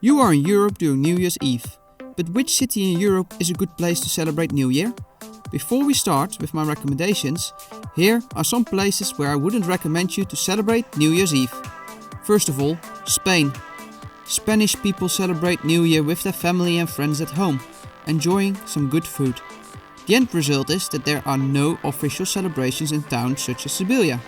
You are in Europe during New Year's Eve, but which city in Europe is a good place to celebrate New Year? Before we start with my recommendations, here are some places where I wouldn't recommend you to celebrate New Year's Eve. First of all, Spain. Spanish people celebrate New Year with their family and friends at home, enjoying some good food. The end result is that there are no official celebrations in towns such as Sevilla.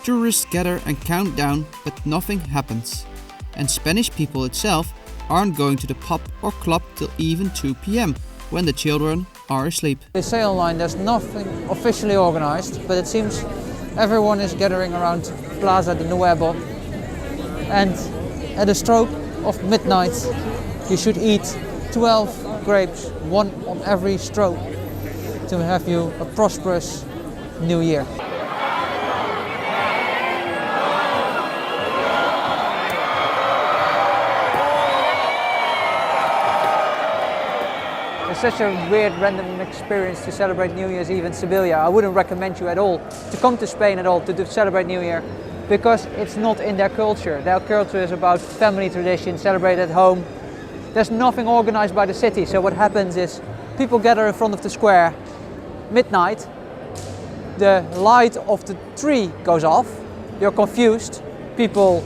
Tourists gather and count down, but nothing happens. And Spanish people itself aren't going to the pub or club till even 2 p.m. when the children are asleep. They say online there's nothing officially organized, but it seems everyone is gathering around Plaza de Nuevo. And at the stroke of midnight, you should eat 12 grapes, one on every stroke, to have you a prosperous new year. It's such a weird random experience to celebrate New Year's Eve in Sevilla. I wouldn't recommend you at all to come to Spain at all to celebrate New Year, because it's not in their culture. Their culture is about family tradition, celebrate at home. There's nothing organized by the city, so what happens is people gather in front of the square, midnight, the light of the tree goes off, you're confused, people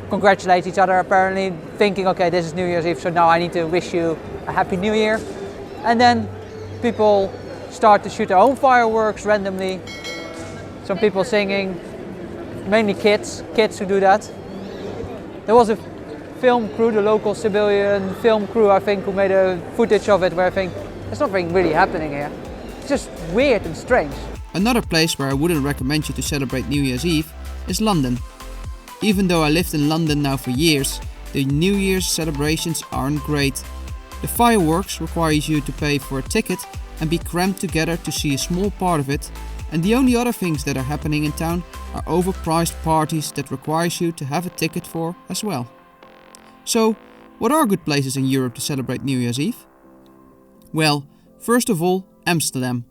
congratulate each other apparently, thinking, okay, this is New Year's Eve, so now I need to wish you a Happy New Year. And then people start to shoot their own fireworks randomly. Some people singing, mainly kids who do that. There was a film crew, the local civilian film crew, I think, who made a footage of it where I think there's nothing really happening here. It's just weird and strange. Another place where I wouldn't recommend you to celebrate New Year's Eve is London. Even though I lived in London now for years, the New Year's celebrations aren't great. The fireworks requires you to pay for a ticket and be crammed together to see a small part of it, and the only other things that are happening in town are overpriced parties that requires you to have a ticket for as well. So, what are good places in Europe to celebrate New Year's Eve? Well, first of all, Amsterdam.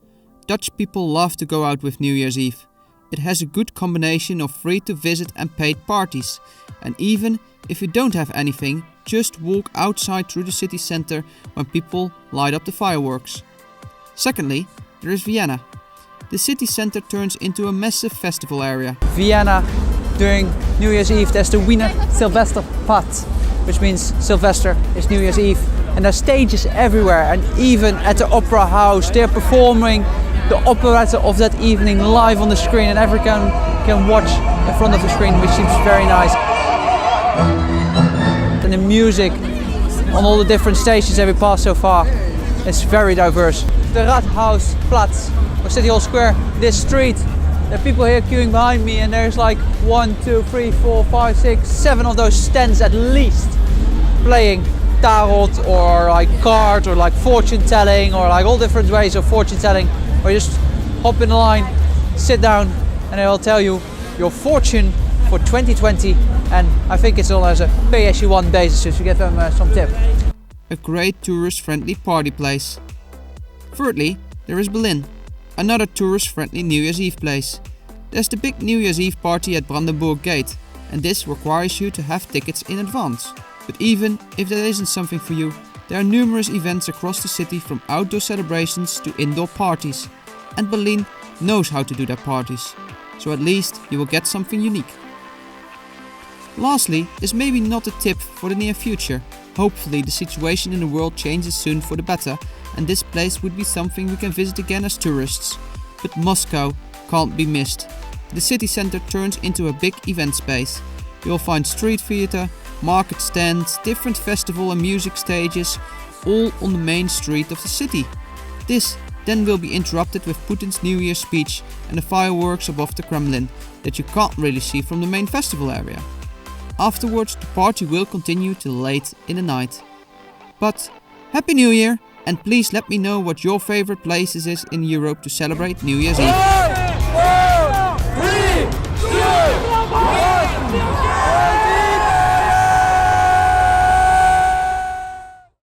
Dutch people love to go out with New Year's Eve. It has a good combination of free to visit and paid parties, and even if you don't have anything, just walk outside through the city center when people light up the fireworks. Secondly, there is Vienna. The city center turns into a massive festival area. Vienna, during New Year's Eve, there's the Vienna Silvesterpfad, which means Sylvester is New Year's Eve. And there's stages everywhere, and even at the opera house, they're performing the operetta of that evening live on the screen, and everyone can watch in front of the screen, which seems very nice. And the music on all the different stations that we passed so far is very diverse. The Rathausplatz, or City Hall Square, this street, there are people here queuing behind me, and there's like 1, 2, 3, 4, 5, 6, 7 of those stands at least playing tarot or like cards or like fortune telling or like all different ways of fortune telling, or you just hop in the line, sit down, and they'll tell you your fortune for 2020, and I think it's all as a pay-as-you-want basis, so you get them some tip. A great tourist-friendly party place. Thirdly, there is Berlin, another tourist-friendly New Year's Eve place. There's the big New Year's Eve party at Brandenburg Gate, and this requires you to have tickets in advance. But even if that isn't something for you, there are numerous events across the city, from outdoor celebrations to indoor parties. And Berlin knows how to do their parties, so at least you will get something unique. Lastly, is maybe not a tip for the near future. Hopefully the situation in the world changes soon for the better, and this place would be something we can visit again as tourists. But Moscow can't be missed. The city center turns into a big event space. You'll find street theater, market stands, different festival and music stages, all on the main street of the city. This then will be interrupted with Putin's New Year speech and the fireworks above the Kremlin that you can't really see from the main festival area. Afterwards, the party will continue till late in the night. But Happy New Year, and please let me know what your favorite places is in Europe to celebrate New Year's Eve.